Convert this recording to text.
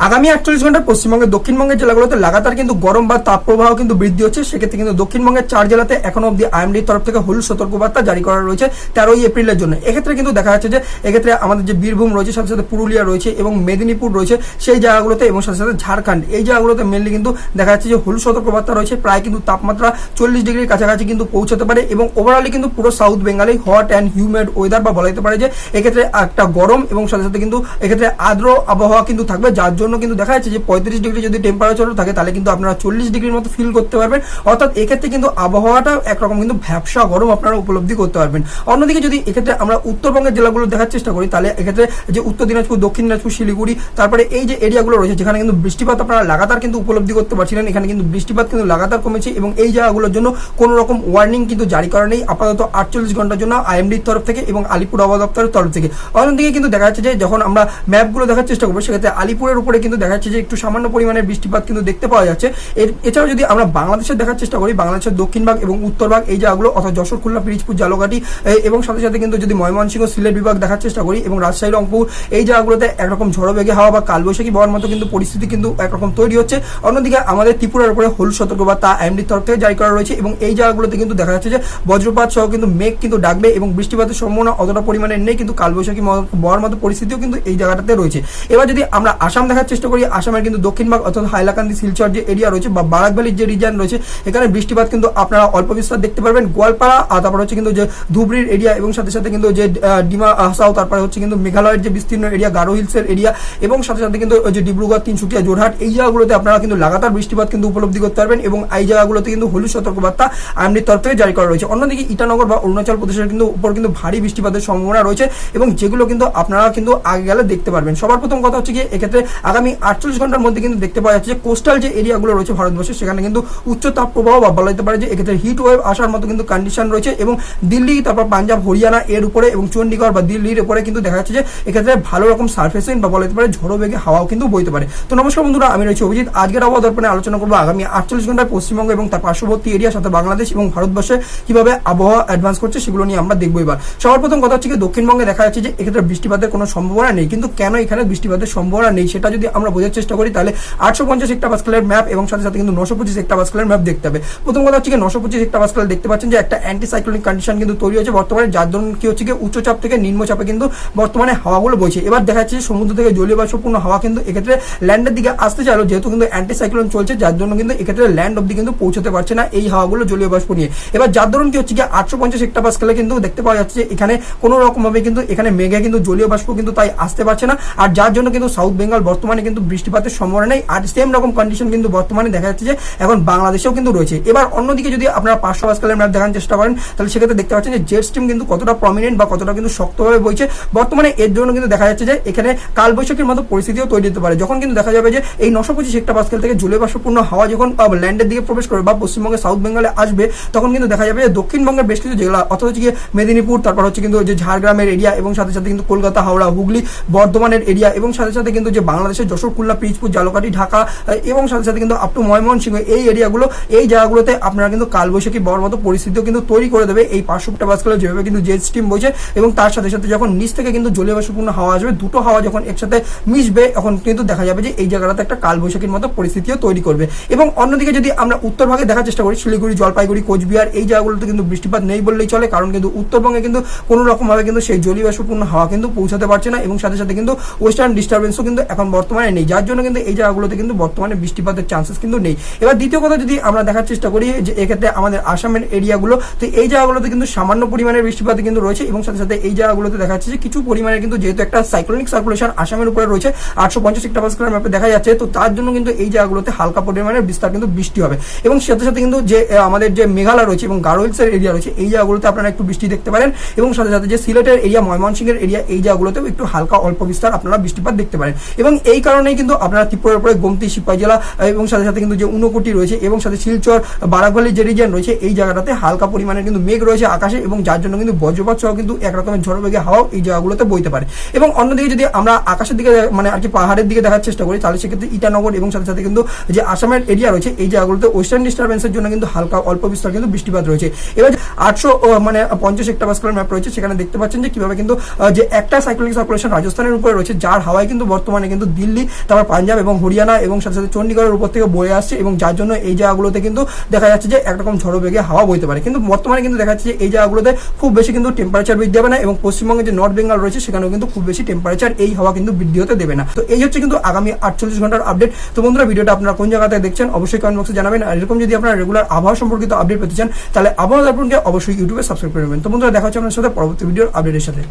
আগামী 48 ঘন্টায় পশ্চিমবঙ্গের দক্ষিণবঙ্গের জেলাগুলোতে লাগাতার কিন্তু গরম বা তাপপ্রবাহ কিন্তু বৃদ্ধি হচ্ছে। সেক্ষেত্রে কিন্তু দক্ষিণবঙ্গের 4 জেলাতে এখনো অব্দি আইএমডির তরফ থেকে হলুদ সতর্কবার্তা জারি করা রয়েছে 13ই এপ্রিলের জন্য। এক্ষেত্রে কিন্তু দেখা যাচ্ছে যে এক্ষেত্রে আমাদের যে বীরভূম রয়েছে, সাথে সাথে পুরুলিয়া রয়েছে এবং মেদিনীপুর রয়েছে সেই জায়গাগুলোতে, এবং সাথে সাথে ঝাড়খণ্ড, এই জায়গাগুলোতে মেনলি কিন্তু দেখা যাচ্ছে যে হলুদ সতর্কবার্তা রয়েছে। প্রায় কিন্তু তাপমাত্রা 40 ডিগ্রির কাছাকাছি কিন্তু পৌঁছাতে পারে এবং ওভারঅলি কিন্তু পুরো সাউথ বেঙ্গলে হট অ্যান্ড হিউমিড ওয়েদার বা বলা যেতে পারে যে এক্ষেত্রে একটা গরম এবং সাথে সাথে কিন্তু এক্ষেত্রে আর্দ্র আবহাওয়া কিন্তু থাকবে, যার জন্য কিন্তু দেখা যাচ্ছে যে 35 ডিগ্রি যদি টেম্পারেচার থাকে তাহলে কিন্তু আপনারা 40 ডিগ্রির মতো ফিল করতে পারবেন। অর্থাৎ এক্ষেত্রে কিন্তু আবহাওয়াটা একরকম কিন্তু ভ্যাপসা গরম আপনারা উপলব্ধি করতে পারবেন। অন্যদিকে যদি এক্ষেত্রে আমরা উত্তরবঙ্গের জেলাগুলো দেখার চেষ্টা করি তাহলে এক্ষেত্রে যে উত্তর দিনাজপুর, দক্ষিণ দিনাজপুর, শিলিগুড়ি, তারপরে এই যে এরিয়াগুলো রয়েছে যেখানে কিন্তু বৃষ্টিপাত আপনারা লাগাতার কিন্তু উপলব্ধি করতে পারছিলেন, এখানে কিন্তু বৃষ্টিপাত কিন্তু লাগাতার কমেছে এবং এই জায়গাগুলোর জন্য কোনো রকম ওয়ার্নিং কিন্তু জারি করা নেই আপাতত 48 ঘন্টার জন্য আইএমডির তরফ থেকে এবং আলিপুর আবহাওয়া দপ্তরের তরফ থেকে। অন্যদিকে কিন্তু দেখা যাচ্ছে যে যখন আমরা ম্যাপগুলো দেখার চেষ্টা করবো সেক্ষেত্রে আলিপুরের উপরে কিন্তু দেখা যাচ্ছে যে একটু সামান্য পরিমাণের বৃষ্টিপাত কিন্তু দেখতে পাওয়া যাচ্ছে। এছাড়াও যদি আমরা বাংলাদেশের দেখার চেষ্টা করি, বাংলাদেশের দক্ষিণ ভাগ এবং উত্তর ভাগ এই জায়গাগুলো অর্থাৎ যশোর, খুলনা, পিরিজপুর, ঝালকাঠি এবং সাথে সাথে কিন্তু যদি ময়মনসিংহ, সিলেট বিভাগ দেখার চেষ্টা করি এবং রাজশাহী, রংপুর এই জায়গাগুলোতে একরকম ঝড়ো বেগে হাওয়া বা কালবৈশাখী বওয়ার মতো কিন্তু পরিস্থিতি কিন্তু একরকম তৈরি হচ্ছে। অন্যদিকে আমাদের ত্রিপুরার উপরে হলুদ সতর্কবার্তা আইএমডির তরফ থেকে জারি করা রয়েছে এবং এই জায়গাগুলোতে কিন্তু দেখা যাচ্ছে যে বজ্রপাত সহ কিন্তু মেঘ কিন্তু ডাকবে এবং বৃষ্টিপাতের সম্ভাবনা অতটা পরিমাণে নেই, কিন্তু কালবৈশাখী বওয়ার মতো পরিস্থিতিও কিন্তু এই জায়গাটাতে রয়েছে। এবার যদি আমরা আসাম দেখার চেষ্টা করি, আসামের কিন্তু দক্ষিণ ভাগ অর্থাৎ হাইলাকান্দি, শিলচর যে এরিয়া রয়েছে বা বারাক ভ্যালির যে রিজন রয়েছে এখানে বৃষ্টিপাত কিন্তু আপনারা অল্প বিস্তার দেখতে পারবেন। গোয়ালপাড়া, তারপর হচ্ছে কিন্তু যে ধুবড়ির এরিয়া এবং সাথে সাথে কিন্তু যে ডিমা হাসাও, তারপরে হচ্ছে কিন্তু মেঘালয়ের যে বিস্তীর্ণ এরিয়া গারো হিলসের এরিয়া এবং সাথে সাথে কিন্তু যে ডিব্রুগড়, তিনসুকিয়া, জোরহাট এই জায়গাগুলোতে আপনারা কিন্তু লাগাতার বৃষ্টিপাত কিন্তু উপলব্ধি করতে পারবেন এবং এই জায়গাগুলোতে কিন্তু হলুদ সতর্কবার্তা আইএমডির তরফ থেকে জারি করা রয়েছে। অন্যদিকে ইটানগর বা অরুণাচল প্রদেশের কিন্তু উপর কিন্তু ভারী বৃষ্টিপাতের সম্ভাবনা রয়েছে এবং যেগুলো কিন্তু আপনারা কিন্তু আগে গেলে দেখতে পারবেন। সবার প্রথম কথা হচ্ছে কি এক্ষেত্রে আগামী 48 ঘন্টার মধ্যে কিন্তু দেখতে পাওয়া যাচ্ছে যে কোস্টাল যে এরিয়াগুলো রয়েছে ভারতবর্ষে সেখানে কিন্তু উচ্চ তাপ প্রবাহ বা বলা যেতে পারে যে এক্ষেত্রে হিট ওয়েভ আসার মতো কিন্তু কন্ডিশন রয়েছে এবং দিল্লি, তারপর পাঞ্জাব, হরিয়ানা এর উপরে এবং চণ্ডীগড় বা দিল্লির উপরে কিন্তু দেখা যাচ্ছে যে এক্ষেত্রে ভালো রকম সার্ফেস উইন্ড বা বলা যেতে পারে ঝড়ো বেগে হাওয়াও কিন্তু বইতে পারে। তো নমস্কার বন্ধুরা, আমি রয়েছি অভিজিৎ। আজকের আবহাওয়া দর্পণে আলোচনা করবো আগামী 48 ঘন্টায় পশ্চিমবঙ্গ এবং তার পার্শ্ববর্তী এরিয়ার সাথে বাংলাদেশ এবং ভারতবর্ষে কিভাবে আবহাওয়া অ্যাডভান্স করছে সেগুলো নিয়ে আমরা দেখবো। এবার সবার প্রথম কথা হচ্ছে কি দক্ষিণবঙ্গে দেখা যাচ্ছে যে এক্ষেত্রে বৃষ্টিপাতের কোনো সম্ভাবনা নেই, কিন্তু কেন এখানে বৃষ্টিপাতের সম্ভাবনা নেই সেটা যদি আমরা বোঝার চেষ্টা করি তাহলে 850 হেক্টোপাস্কেলের ম্যাপ এবং সাথে সাথে কিন্তু 925 হেক্টোপাস্কেলের ম্যাপ দেখতে হবে। প্রথম কথা হচ্ছে কি 925 হেক্টোপাস্কেল দেখতে পাচ্ছেন যে একটা অ্যান্টি সাইক্লোনিক কন্ডিশন কিন্তু তৈরি হয়েছে বর্তমানে, যার জন্য কি হচ্ছে কি উচ্চচাপ থেকে নিম্নচাপে কিন্তু বর্তমানে হাওয়াগুলো বইছে। এবার দেখা যাচ্ছে সমুদ্র থেকে জলীয় বাষ্পপূর্ণ হাওয়া কিন্তু এক্ষেত্রে ল্যান্ডের দিকে আসতে চাইলো, যেহেতু কিন্তু অ্যান্টি সাইক্লোন চলছে যার জন্য কিন্তু এক্ষেত্রে ল্যান্ড অব্দি কিন্তু পৌঁছতে পারছে না এই হাওয়াগুলো জলীয় বাষ্প নিয়ে। এবার যার ধরুন কি হচ্ছে কি 850 হেক্টোপাস্কেলে কিন্তু দেখতে পাওয়া যাচ্ছে যে এখানে কোনো রকম ভাবে কিন্তু এখানে মেঘে কিন্তু জলীয় বাষ্প কিন্তু তাই আসতে পারছে না, আর যার জন্য কিন্তু সাউথ বেঙ্গল বর্তমানে কিন্তু বৃষ্টিপাতের সম্ভাবনা নেই। আর সেম রকম কন্ডিশন কিন্তু বর্তমানে দেখা যাচ্ছে যে এখন বাংলাদেশেও কিন্তু রয়েছে। এবার অন্যদিকে যদি আপনারা 500 পাস্কেলের ম্যাপ দেখার চেষ্টা করেন তাহলে সেক্ষেত্রে দেখতে পাচ্ছেন যে জেট স্ট্রিম কিন্তু কতটা প্রমিনেন্ট বা কতটা কিন্তু শক্তভাবে বইছে বর্তমানে। এর জন্য কিন্তু দেখা যাচ্ছে যে এখানে কালবৈশাখীর মতো পরিস্থিতিও তৈরি হতে পারে, যখন কিন্তু দেখা যাবে যে এই 925 হেক্টোপাস্কেল থেকে জলীয় বাষ্পপূর্ণ হাওয়া যখন ল্যান্ডের দিকে প্রবেশ করবে বা পশ্চিমবঙ্গের সাউথ বেঙ্গলে আসবে তখন কিন্তু দেখা যাবে যে দক্ষিণবঙ্গের বেশ কিছু জেলা অর্থাৎ হচ্ছে মেদিনীপুর, তারপর হচ্ছে কিন্তু যে ঝাড়গ্রামের এরিয়া এবং সাথে সাথে কিন্তু কলকাতা, হাওড়া, হুগলি, বর্ধমানের এরিয়া এবং সাথে সাথে কিন্তু যে বাংলাদেশের যশোর, খুলনা, পিরিজপুর, ঝালকাঠি, ঢাকা এবং সাথে সাথে কিন্তু আপ টু ময়মনসিংহ এই এরিয়াগুলো, এই জায়গাগুলোতে আপনারা কিন্তু কালবৈশাখী বওয়ার মতো পরিস্থিতিও কিন্তু তৈরি করে দেবে এই 500 হেক্টোপাস্কেলে যেভাবে কিন্তু জেট স্ট্রিম বইছে এবং তার সাথে সাথে যখন নিচ থেকে কিন্তু জলীয় বাষ্পপূর্ণ হাওয়া আসবে, দুটো হাওয়া যখন একসাথে মিশবে তখন কিন্তু দেখা যাবে যে এই জায়গাটাতে একটা কালবৈশাখীর মতো পরিস্থিতিও তৈরি করবে। এবং অন্যদিকে যদি আমরা উত্তর ভাগে দেখার চেষ্টা করি, শিলিগুড়ি, জলপাইগুড়ি, কোচবিহার এই জায়গাগুলোতে কিন্তু বৃষ্টিপাত নেই বললেই চলে, কারণ কিন্তু উত্তরবঙ্গে কিন্তু কোনো রকম ভাবে কিন্তু সেই জলীয় বাষ্পপূর্ণ হাওয়া কিন্তু পৌঁছাতে পারছে না এবং সাথে সাথে কিন্তু ওয়েস্টার্ন ডিস্টারবেন্সও কিন্তু এখন বর্তমানে নেই, যার জন্য কিন্তু এই জায়গাগুলোতে কিন্তু বর্তমানে বৃষ্টিপাতের চান্সেস কিন্তু নেই। এবার দ্বিতীয় কথা যদি আমরা দেখার চেষ্টা করি যে এক্ষেত্রে আমাদের আসামের এরিয়াগুলো, তো এই জায়গাগুলোতে কিন্তু সামান্য পরিমাণের বৃষ্টিপাত কিন্তু রয়েছে এবং সাথে সাথে এই জায়গাগুলোতে দেখা যাচ্ছে যে কিছু পরিমাণের কিন্তু যেহেতু একটা সাইক্লোনিক সার্কুলেশন আসামের উপরে রয়েছে 850 হেক্টোপাস্কেলের ম্যাপে দেখা যাচ্ছে, তো তার জন্য কিন্তু এই জায়গাগুলোতে হালকা পরিমাণের বিস্তার কিন্তু বৃষ্টি হবে এবং সাথে সাথে কিন্তু যে আমাদের যে মেঘালয় রয়েছে এবং গারো হিলসের এরিয়া রয়েছে এই জায়গাগুলোতে আপনারা একটু বৃষ্টি দেখতে পারেন এবং সাথে সাথে যে সিলেটের এরিয়া, ময়মনসিংহের এরিয়া এই জায়গাগুলোতেও একটু হালকা অল্প বিস্তার আপনারা বৃষ্টিপাত দেখতে পারেন। এবং এই কারণেই কিন্তু আপনারা ত্রিপুরার উপরে গোমতী, সিপাহী জেলা এবং সাথে সাথে কিন্তু যে ঊনকোটি রয়েছে এবং সাথে শিলচর, বারাকভ্যালির যে রিজন রয়েছে এই জায়গাটাতে হালকা পরিমাণের কিন্তু মেঘ রয়েছে আকাশে এবং যার জন্য কিন্তু বজ্রপাত সহ কিন্তু একরকমের ঝড়ো বেগে হাওয়া এই জায়গাগুলোতে বইতে পারে। এবং অন্যদিকে যদি আমরা আকাশের দিকে মানে আর কি পাহাড়ের দিকে দেখার চেষ্টা করি তাহলে সেক্ষেত্রে ইটানগর এবং সাথে সাথে কিন্তু যে আসামের এরিয়া রয়েছে এই জায়গাগুলোতে ওয়েস্টার্ন ডিস্টারবেন্সের জন্য কিন্তু হালকা অল্প বিস্তার কিন্তু বৃষ্টিপাত রয়েছে। এবার 850 হেক্টোপাস্কেলের ম্যাপ রয়েছে সেখানে দেখতে পাচ্ছেন যে কিভাবে কিন্তু যে একটা সাইক্লোনিক সার্কুলেশন রাজস্থানের উপরে রয়েছে যার হাওয়ায় কিন্তু বর্তমানে কিন্তু দিল্লি দিল্লি, তারপর পাঞ্জাব এবং হরিয়ানা এবং সাথে সাথে চণ্ডীগড়ের উপর থেকে বয়ে আসছে, এবং যার জন্য এই জায়গাগুলোতে কিন্তু দেখা যাচ্ছে যে একরকম ঝড়ো বেগে হাওয়া বইতে পারে। কিন্তু বর্তমানে কিন্তু দেখা যাচ্ছে যে এই জায়গাগুলোতে খুব বেশি কিন্তু টেম্পারেচার বৃদ্ধি হবে না, এবং পশ্চিমবঙ্গে যে নর্থ বেঙ্গল রয়েছে সেখানেও কিন্তু খুব বেশি টেম্পারেচার এই হাওয়া কিন্তু বৃদ্ধি হতে দেবে না। তো এই হচ্ছে কিন্তু আগামী 48 ঘন্টার আপডেট। তো বন্ধুরা, ভিডিওটা আপনারা কোন জায়গাতে দেখছেন অবশ্যই কমেন্ট বক্সে জানাবেন। আর এরকম যদি আপনারা রেগুলার আবহাওয়া সম্পর্কিত আপডেট পেতে চান তাহলে আবহাওয়া দর্পণকে অবশ্যই ইউটিউবে সাবস্ক্রাইব করে নেবেন। তো বন্ধুরা, দেখা হচ্ছে আপনার সাথে পরবর্তী ভিডিওর আপডেটের সাথে।